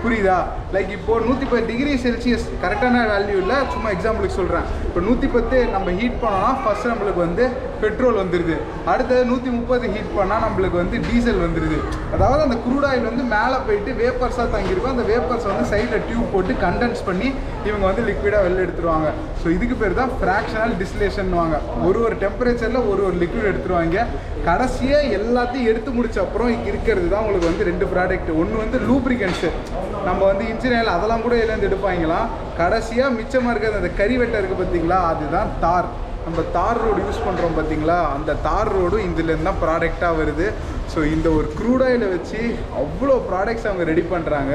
புரியுதா? லைக் இப்போ 110 டிகிரி செல்சியஸ் கரெக்டான வேல்யூ இல்லை, சும்மா எக்ஸாம்பிளுக்கு சொல்கிறேன். இப்போ 110 நம்ம ஹீட் பண்ணோம்னா ஃபர்ஸ்ட் நம்மளுக்கு வந்து பெட்ரோல் வந்துடுது. அடுத்தது 130 ஹீட் பண்ணால் நம்மளுக்கு வந்து டீசல் வந்துடுது. அதாவது அந்த க்ரூட் ஆயில் வந்து மேலே போயிட்டு வேப்பர்ஸாக தங்கியிருக்கும். அந்த வேப்பர்ஸ் வந்து சைடில் டியூப் போட்டு கண்டென்ஸ் பண்ணி இவங்க வந்து லிக்விடாக வெளில எடுத்துருவாங்க. ஸோ இதுக்கு பேர் தான் ஃப்ராக்ஷனல் டிஸ்டிலேஷன் வாங்க. ஒரு டெம்பரேச்சரில் ஒரு லிக்விட் எடுத்துருவாங்க. கடைசியாக எல்லாத்தையும் எடுத்து முடிச்ச அப்புறம் இருக்கிறது தான் உங்களுக்கு வந்து 2 ப்ராடக்ட். ஒன்று வந்து லூப்ரிகன்ஸு, நம்ம வந்து இன்ஜின் ஆயில் அதெல்லாம் கூட இதுலேருந்து எடுப்பாங்களாம். கடைசியாக மிச்சமாக இருக்கிறது அந்த கறி வெட்டை இருக்குது பார்த்தீங்களா, அதுதான் தார். நம்ம தார் ரோடு யூஸ் பண்ணுறோம் பார்த்தீங்களா, அந்த தார் ரோடும் இதுலேருந்து தான் ப்ராடக்டாக வருது. ஸோ இந்த ஒரு க்ரூட் ஆயிலை வச்சு அவ்வளோ ப்ராடக்ட்ஸ் அவங்க ரெடி பண்ணுறாங்க.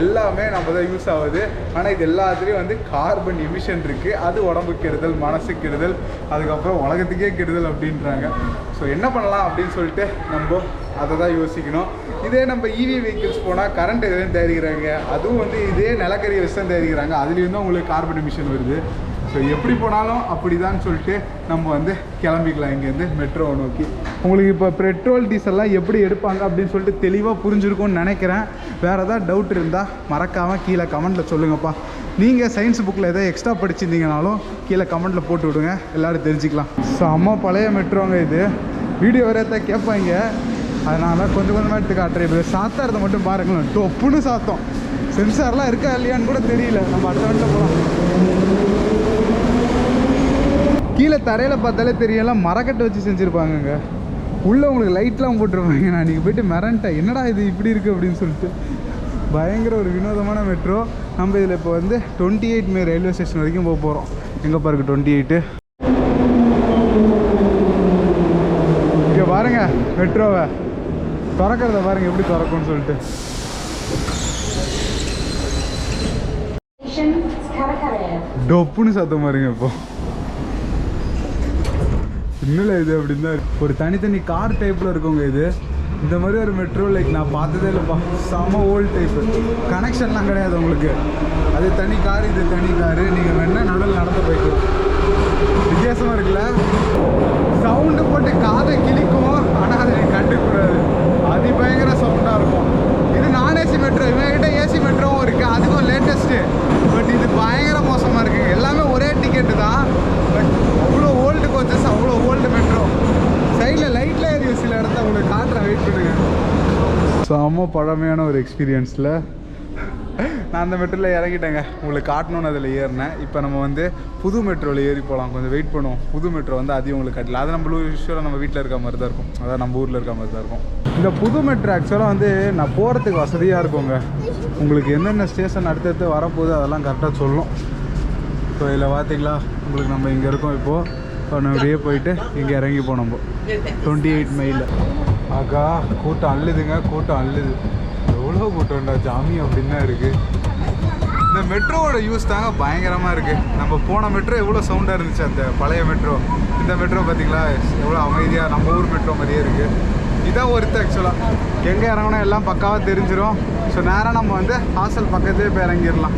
எல்லாமே நம்ம தான் யூஸ் ஆகுது. ஆனால் இது எல்லாத்துலேயும் வந்து கார்பன் எமிஷன் இருக்குது. அது உடம்புக்கு கெடுதல், மனசுக்கு கெடுதல், அதுக்கப்புறம் உலகத்துக்கே கெடுதல் அப்படின்றாங்க. ஸோ என்ன பண்ணலாம் அப்படின்னு சொல்லிட்டு நம்ம அதை தான் யோசிக்கணும். இதே நம்ம இவி வெஹிக்கிள்ஸ் போனால் கரண்ட் எதுவும் தயாரிக்கிறாங்க, அதுவும் வந்து இதே நிலக்கரி வச்சு தான் தயாரிக்கிறாங்க. அதுலேயும் தான் உங்களுக்கு கார்பன் எமிஷன் வருது. ஸோ எப்படி போனாலும் அப்படி தான் சொல்லிட்டு நம்ம வந்து கிளம்பிக்கலாம் இங்கேருந்து மெட்ரோவை நோக்கி. உங்களுக்கு இப்போ பெட்ரோல் டீசல்லாம் எப்படி எடுப்பாங்க அப்படின்னு சொல்லிட்டு தெளிவாக புரிஞ்சுருக்கும்னு நினைக்கிறேன். வேறு ஏதாவது டவுட் இருந்தால் மறக்காமல் கீழே கமெண்ட்டில் சொல்லுங்கப்பா. நீங்கள் சயின்ஸ் புக்கில் எதாவது எக்ஸ்ட்ரா படிச்சிருந்தீங்கனாலும் கீழே கமெண்ட்டில் போட்டு விடுங்க, எல்லோரும் தெரிஞ்சுக்கலாம். ஸோ அம்மா பழைய மெட்ரோங்க இது. வீடியோ வரையத்தான் கேட்பாங்க, அதனால் கொஞ்சம் கொஞ்சமாக எடுத்து காட்டுறேன். இப்போ சாத்தாரத்தை மட்டும் பாருங்களேன், டொப்புன்னு சாத்தம். சென்சார்லாம் இருக்கா இல்லையான்னு கூட தெரியல. நம்ம அடுத்த வண்டியில் போகலாம். கீழே தரையில் பார்த்தாலே தெரியலாம், மரக்கட்டை வச்சு செஞ்சுருப்பாங்கங்க. உள்ளே உங்களுக்கு லைட்லாம் போட்டிருப்பாங்க. நான் நீங்கள் போய்ட்டு மிரண்டேன், என்னடா இது இப்படி இருக்குது அப்படின்னு சொல்லிட்டு. பயங்கர ஒரு வினோதமான மெட்ரோ. நம்ம இதில் இப்போ வந்து 28 மே ரயில்வே ஸ்டேஷன் வரைக்கும் போக போகிறோம். எங்கே பாருங்க 28. இங்கே பாருங்க மெட்ரோவை திறக்கிறத பாருங்க எப்படி திறக்கும்னு சொல்லிட்டு. டொப்புன்னு சத்தம் பாருங்க. இப்போ இன்னும் இது அப்படின்னு தான் ஒரு தனித்தனி கார் டைப்பில் இருக்குங்க இது. இந்த மாதிரி ஒரு மெட்ரோ லைக் நான் பார்த்ததே இல்லைப்பா. செம்ம ஓல்டு டைப்பு, கனெக்ஷன்லாம் கிடையாது உங்களுக்கு. அது தனி கார், இது தனி காரு. நீங்கள் வேணால் நடுவில் நடந்து போய்க்கலாம். வித்தியாசமாக இருக்குல்ல, சவுண்டு போட்டு காதை கிழிக்கும், ஆனால் அதை நீங்கள் கண்டுக்கூடாது. அது பயங்கர சவுண்டாக இருக்கும். இது நான் ஏசி மெட்ரோ. இவங்ககிட்ட ஏசி மெட்ரோவும் இருக்குது, அதுக்கும் லேட்டஸ்ட்டு. பட் இது பயங்கர மோசமாக இருக்குது. எல்லாமே ஒரே டிக்கெட்டு தான், பட் அவ்வளோ ஓல்டு கோச்சஸ், அவ்வளோ ஓல்டு மெட்ரோ. சைடில் லைட்டில் ஏறி சில இடத்த உங்களுக்கு காட்டுறேன், வெயிட் பண்ணுங்க. செம்ம பழமையான ஒரு எக்ஸ்பீரியன்ஸில் நான் அந்த மெட்ரோவில் இறங்கிட்டேங்க. உங்களுக்கு காட்டணுன்னு அதில் ஏறினேன். இப்போ நம்ம வந்து புது மெட்ரோவில் ஏறி போகலாம். கொஞ்சம் வெயிட் பண்ணுவோம். புது மெட்ரோ வந்து அதையும் உங்களுக்கு காட்டல. அது நம்ம யூஸ்வலாக நம்ம வீட்டில் இருக்க மாதிரி தான் இருக்கும், அதாவது நம்ம ஊரில் இருக்க மாதிரி தான் இருக்கும். இந்த புது மெட்ரோ ஆக்சுவலாக வந்து நான் போகிறதுக்கு வசதியாக இருக்குங்க. உங்களுக்கு என்னென்ன ஸ்டேஷன் அடுத்தடுத்து வரப்போகுது அதெல்லாம் கரெக்டாக சொல்லும். ஸோ இதில் பார்த்தீங்களா, உங்களுக்கு நம்ம இங்கே இருக்கோம். இப்போது நம்ம அப்படியே போயிட்டு இங்கே இறங்கி போனோம். 28 மைலில். ஆகா கூட்டம் அள்ளுதுங்க, கூட்டம் அள்ளுது. எவ்வளோ கூட்டம்டா, ஜாமி அப்படின்னு தான் இருக்குது. இந்த மெட்ரோவோட யூஸ் தாங்க பயங்கரமாக இருக்குது. நம்ம போன மெட்ரோ எவ்வளோ சவுண்டாக இருந்துச்சு, அந்த பழைய மெட்ரோ. இந்த மெட்ரோ பார்த்தீங்களா எவ்வளோ அமைதியாக நம்ம ஊர் மெட்ரோ மாதிரியே இருக்குது. இதான் ஒருத்தர் ஆக்சுவலாக எங்கே இறங்கணும் எல்லாம் பக்காவாக தெரிஞ்சிடும். ஸோ நேராக நம்ம வந்து ஹாஸ்டல் பக்கத்துலேயே போய் இறங்கிடலாம்.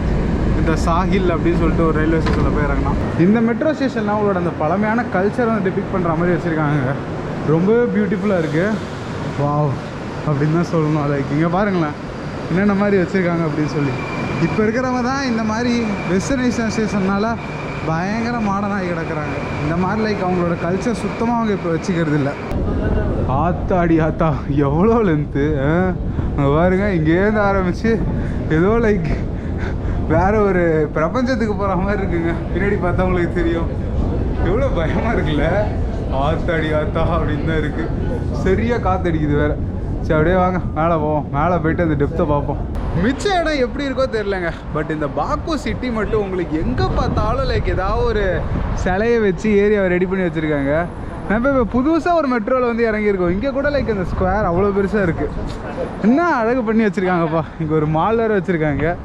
இந்த சாஹில் அப்படின்னு சொல்லிட்டு ஒரு ரயில்வே ஸ்டேஷனில் போய் இறங்கலாம். இந்த மெட்ரோ ஸ்டேஷனில் அவங்களோட அந்த பழமையான கல்ச்சரை வந்து டிபிக் பண்ணுற மாதிரி வச்சுருக்காங்க. ரொம்பவே பியூட்டிஃபுல்லாக இருக்குது. வாவ் அப்படின்னு தான் சொல்லணும். லைக் இங்கே பாருங்களேன் என்னென்ன மாதிரி வச்சுருக்காங்க அப்படின்னு சொல்லி. இப்போ இருக்கிறவங்க தான் இந்த மாதிரி வெஸ்டர்னைசேஷன் ஸ்டேஷனால் பயங்கர மாடர்னாகி கிடக்குறாங்க. இந்த மாதிரி லைக் அவங்களோட கல்ச்சர் சுத்தமாக அவங்க இப்போ வச்சுக்கிறது இல்லை. ஆத்தாடி ஆத்தா எவ்வளோ லென்த்து பாருங்க. இங்கேருந்து ஆரம்பித்து ஏதோ லைக் வேறு ஒரு பிரபஞ்சத்துக்கு போகிற மாதிரி இருக்குங்க. பின்னாடி பார்த்தா உங்களுக்கு தெரியும் எவ்வளோ பயமாக இருக்குல்ல. ஆத்தாடி ஆத்தா அப்படின்னு தான் இருக்குது. சரியாக காற்றடிக்குது வேறு. சரி அப்படியே வாங்க மேலே போவோம். மேலே போயிட்டு அந்த டெப்த்தை பார்ப்போம். மிச்ச இடம் எப்படி இருக்கோ தெரிலங்க. பட் இந்த பாக்கு சிட்டி மட்டும் உங்களுக்கு எங்கே பார்த்தாலும் லைக் ஏதாவது ஒரு சிலையை வச்சு ஏரியாவை ரெடி பண்ணி வச்சுருக்காங்க. நம்ம இப்போ புதுசாக ஒரு மெட்ரோவில் வந்து இறங்கியிருக்கோம். இங்கே கூட லைக் அந்த ஸ்கொயர் அவ்வளோ பெருசாக இருக்குது. என்ன அழகு பண்ணி வச்சுருக்காங்கப்பா. இங்கே ஒரு மால் வேறு வச்சுருக்காங்க.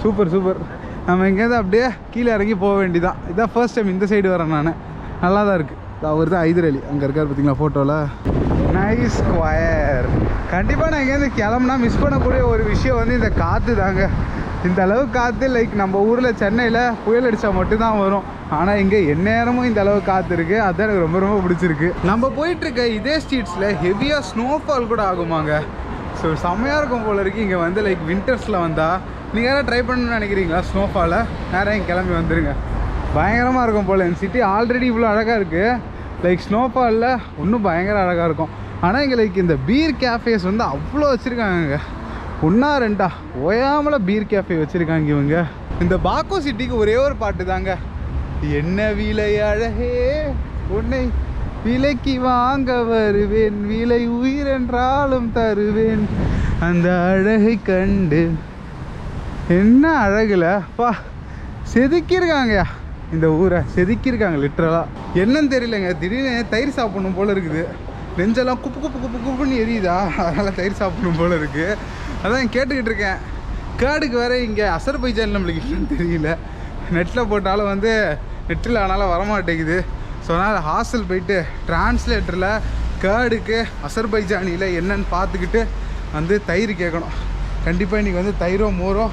Super super. நம்ம இங்கேருந்து அப்படியே கீழே இறங்கி போக வேண்டியதான். இதான் ஃபர்ஸ்ட் டைம் இந்த சைடு வரேன் நான். நல்லா தான் இருக்குது. அவர் தான் ஐதர் அலி அங்கே இருக்கார் பார்த்தீங்களா ஃபோட்டோவில். Nice square. கண்டிப்பாக நான் இங்கேருந்து கிளம்புனா மிஸ் பண்ணக்கூடிய ஒரு விஷயம் வந்து இந்த காற்று தாங்க. இந்த அளவு காற்று லைக் நம்ம ஊரில் சென்னையில் புயல் அடித்தா மட்டும்தான் வரும். ஆனால் இங்கே எந்நேரமும் இந்த அளவு காற்று இருக்குது. அதுதான் எனக்கு ரொம்ப ரொம்ப பிடிச்சிருக்கு. நம்ம போயிட்டுருக்க இதே ஸ்ட்ரீட்ஸில் ஹெவியாக ஸ்னோஃபால் கூட ஆகுமாங்க. ஸோ செம்மையாக இருக்கும் போல இருக்குது. இங்கே வந்து லைக் வின்டர்ஸில் வந்தால் நீங்கள் யாராவது ட்ரை பண்ணணும்னு நினைக்கிறீங்களா ஸ்னோஃபாலை நேரம் இங்கே கிளம்பி வந்துடுங்க. பயங்கரமாக இருக்கும் போல். இந்த சிட்டி ஆல்ரெடி இவ்வளோ அழகாக இருக்குது. லைக் ஸ்னோஃபாலில் இன்னும் பயங்கர அழகாக இருக்கும். ஆனால் இங்கே லைக் இந்த பீர் கேஃபேஸ் வந்து அவ்வளோ வச்சுருக்காங்க. ஒன்றா ரெண்டா ஓயாமல் பீர் கேஃபே வச்சுருக்காங்க இவங்க. இந்த பாக்கோ சிட்டிக்கு ஒரே ஒரு பாட்டு தாங்க. என்ன விலை அழகே உன்னை விலைக்கு வாங்க வருவேன், விலை உயிரென்றாலும் தருவேன் அந்த அழகை கண்டு. என்ன அழகுல பா செதுக்கியிருக்காங்கயா இந்த ஊரை, செதுக்கியிருக்காங்க லிட்ரலாக. என்னன்னு தெரியலங்க, திடீர்னு தயிர் சாப்பிடணும் போல் இருக்குது. நெஞ்செல்லாம் குப்பு குப்பு குப்பு குப்புன்னு எரியுதா, அதனால் தயிர் சாப்பிடணும் போல் இருக்குது. அதான் கேட்டுக்கிட்டு இருக்கேன். கேர்டுக்கு வேறு இங்கே அசர்பைஜான் நம்மளுக்கு இல்லைன்னு தெரியல. நெட்டில் போட்டாலும் வந்து நெட்டில் ஆனாலும் வரமாட்டேங்குது. ஸோ அதனால் ஹாஸ்டல் போயிட்டு டிரான்ஸ்லேட்டரில் கேர்டுக்கு அசர்பைஜானியில் என்னன்னு பார்த்துக்கிட்டு வந்து தயிர் கேட்கணும். கண்டிப்பாக இன்றைக்கி வந்து தயிரோ மோரோ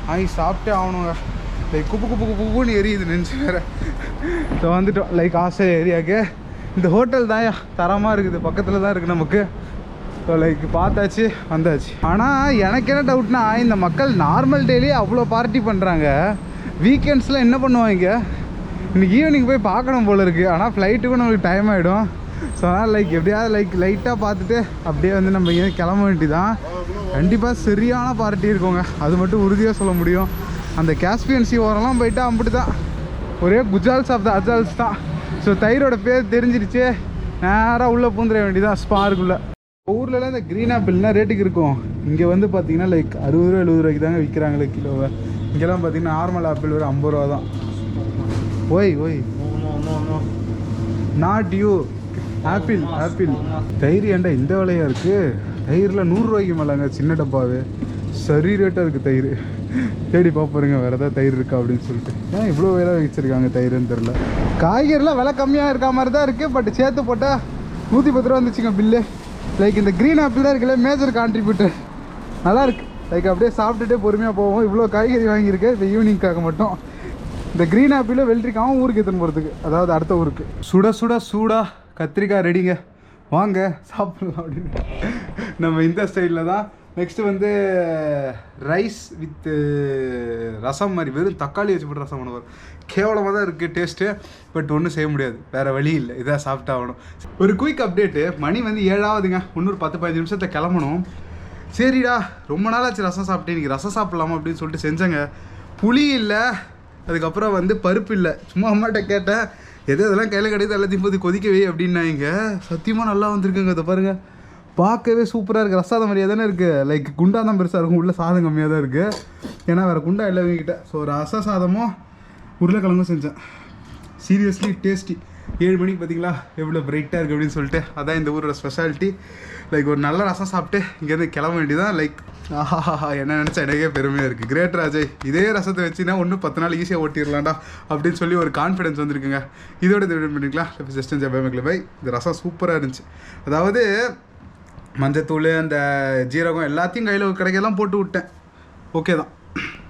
வாங்கி சாப்பிட்டே ஆகணுங்க. லைக் குப்பு குப்பு குப்புன்னு எரியுது நெஞ்சு வேறு. ஸோ வந்துட்டோம் லைக் ஆஸ்திரேலியா ஏரியாவுக்கு. இந்த ஹோட்டல் தான் தரமாக இருக்குது, பக்கத்தில் தான் இருக்குது நமக்கு. ஸோ லைக் பார்த்தாச்சு வந்தாச்சு. ஆனால் எனக்கு என்ன டவுட்னா, இந்த மக்கள் நார்மல் டேலேயே அவ்வளோ பார்ட்டி பண்ணுறாங்க, வீக்கெண்ட்ஸில் என்ன பண்ணுவாங்க? இன்றைக்கி ஈவினிங் போய் பார்க்கணும் போல் இருக்குது. ஆனால் ஃப்ளைட்டுக்கும் நம்மளுக்கு டைம் ஆகிடும். ஸோ அதனால் லைக் எப்படியாவது லைக் லைட்டாக பார்த்துட்டு அப்படியே வந்து நம்ம இங்கே கிளம்ப வேண்டியதான். கண்டிப்பாக சரியான பார்ட்டி இருக்குங்க, அது மட்டும் உறுதியாக சொல்ல முடியும். அந்த காஸ்பியன் சி ஓரெல்லாம் போயிட்டா அப்படி தான், ஒரே குஜால்ஸ் ஆஃப் த அஜால்ஸ் தான். ஸோ தயிரோட பேர் தெரிஞ்சிருச்சு, நேராக உள்ளே பூந்துட வேண்டியதான் ஸ்பார்க்குள்ளே. ஊர்லலாம் இந்த க்ரீன் ஆப்பிள்னா ரேட்டுக்கு இருக்கும். இங்கே வந்து பார்த்தீங்கன்னா லைக் 60 ரூபா 70 ரூபாய்க்கு தாங்க விற்கிறாங்களே கிலோவை. இங்கெல்லாம் பார்த்தீங்கன்னா நார்மல் ஆப்பிள் ஒரு 50 ரூபா தான். ஓய் ஓய் நாட் யூ ஆப்பிள் ஆப்பிள். தயிர் ஏன்டா இந்த விலையாக இருக்குது? தயிரில் 100 ரூபாய்க்கு மேலேங்க சின்ன டப்பாவே. சரி ரேட்டாக இருக்குது தயிர். தேடி பார்ப்போருங்க வேறு ஏதாவது தயிர் இருக்கா அப்படின்னு சொல்லிட்டு. ஏன் இவ்வளோ வேலை வச்சுருக்காங்க தயிர்னு தெரில. காய்கறிலாம் விலை கம்மியாக இருக்க மாதிரி தான் இருக்குது. பட் சேர்த்து போட்டால் 110 ரூபா வந்துச்சுங்க பில்லு. லைக் இந்த க்ரீன் ஆப்பிள் தான் இருக்குல்ல மேஜர் கான்ட்ரிபியூட்டர். நல்லாயிருக்கு. லைக் அப்படியே சாப்பிட்டுட்டே பொறுமையாக போவோம். இவ்வளோ காய்கறி வாங்கியிருக்கேன் இப்போ ஈவினிங்காக மட்டும். இந்த க்ரீன் ஆப்பிளில் வெள்ளரிக்காவும் ஊருக்கு எத்தனை போகிறதுக்கு, அதாவது அடுத்த ஊருக்கு. சுட சுட சூடாக கத்திரிக்காய் ரெடிங்க, வாங்க சாப்பிட்லாம் அப்படின்னு. நம்ம இந்த ஸ்டைலில் தான். நெக்ஸ்ட்டு வந்து ரைஸ் வித்து ரசம் மாதிரி, வெறும் தக்காளி வச்சு போட்டு ரசம் பண்ணுவார். கேவலமாக தான் இருக்குது டேஸ்ட்டு. பட் ஒன்றும் செய்ய முடியாது, வேறு வழி இல்லை, இதான் சாப்பிட்டாகணும். ஒரு குயிக் அப்டேட்டு, மணி வந்து 7ஆகுதுங்க. இன்னொரு 10-15 நிமிஷத்தை கிளம்பணும். சரிடா ரொம்ப நாளாச்சு ரசம் சாப்பிட்டு, இன்றைக்கி ரசம் சாப்பிட்லாமா அப்படின்னு சொல்லிட்டு செஞ்சேங்க. புளி இல்லை, அதுக்கப்புறம் வந்து பருப்பு இல்லை. சும்மா அம்மாட்ட கேட்டேன், எதெல்லாம் கையில் கிடையாது எல்லாத்தையும் போது கொதிக்கவே அப்படின்னாங்க. சத்தியமாக நல்லா வந்திருக்குங்க. அதை பாருங்கள், பார்க்கவே சூப்பராக இருக்குது. ரசாதம் மாதிரியாக தானே இருக்குது. லைக் குண்டா தான் பெருசாக இருக்கும், உள்ள சாதம் கம்மியாக தான் இருக்குது. ஏன்னா வேறு குண்டா இல்லை இவங்ககிட்ட. ஸோ ரச சாதமும் உருளைக்கிழங்கும் செஞ்சேன். Seriously tasty. 7 மணிக்கு பார்த்தீங்களா எவ்வளோ பிரைட்டாக இருக்குது அப்படின்னு சொல்லிட்டு. அதான் இந்த ஊரோட ஸ்பெஷாலிட்டி. லைக் ஒரு நல்ல ரசம் சாப்பிட்டு இங்கேருந்து கிளம்ப வேண்டியதான். லைக் ஆஹா என்ன நினச்சா எனக்கே பெருமையாக இருக்குது. கிரேட் ராஜய், இதே ரசத்தை வச்சுன்னா ஒன்றும் 10 நாள் ஈஸியாக ஓட்டிடலாம்டா அப்படின்னு சொல்லி ஒரு கான்ஃபிடன்ஸ் வந்துருக்குங்க. இதோட இது பண்ணிக்கலாம். ஜஸ்ட் ஜப்பாய் பை. இந்த ரசம் சூப்பராக இருந்துச்சு. அதாவது மஞ்சத்தூள் அந்த ஜீரகம் எல்லாத்தையும் கையில் கிடைக்கலாம் போட்டு விட்டேன். ஓகே தான்.